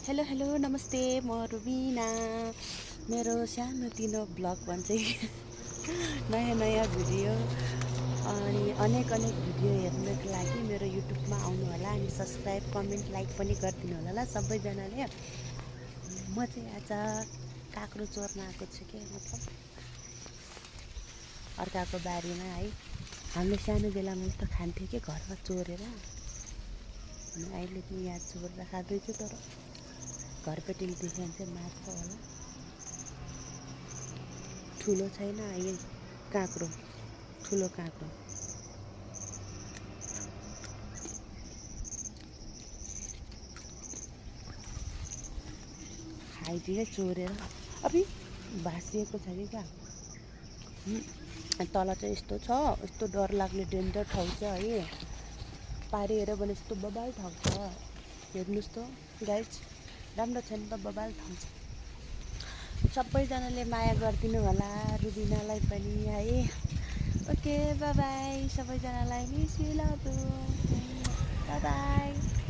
Hello hello नमस्ते, म रुबिना। मेरो सानोतिनो ब्लग भन्छ नयाँ नयाँ भिडियो अनि अनेक भिडियो हेर्नको लागि मेरो युट्युबमा आउनु होला अनि सब्सक्राइब कमेन्ट लाइक पनि गरिदिनु होला ल सबैजनाले। म चाहिँ आज काँक्रो चोर्न आएको छु के, मतलब अर्काको बारीमा है। हामीले सानो बेलामा यस्तो खान्थ्यो कि घरमा चोरेर, अनि अहिले पनि यहाँ चोरेर खाँदैछु। तर घरपेटीले देख्यो भने चाहिँ मार्छ होला। ठुलो छैन यही काँक्रो, ठुलो काँक्रो। खाइदिए चोरेर। अबि भाँसिएको छ कि क्या। तल चाहिँ यस्तो छ, यस्तो डर लाग्ने डेन्जर ठाउँ छ है। पारि हेऱ्यो भने यस्तो बबाल ठाउँ छ। हेर्नुहोस् त गाइज, राम्रो छ नि त, बबाल ठाउँ छ। सबैजनाले माया गरिदिनु होला रुबिनालाई पनि है। ओके बाई बाई सबैजनालाई, miss you love you, by by.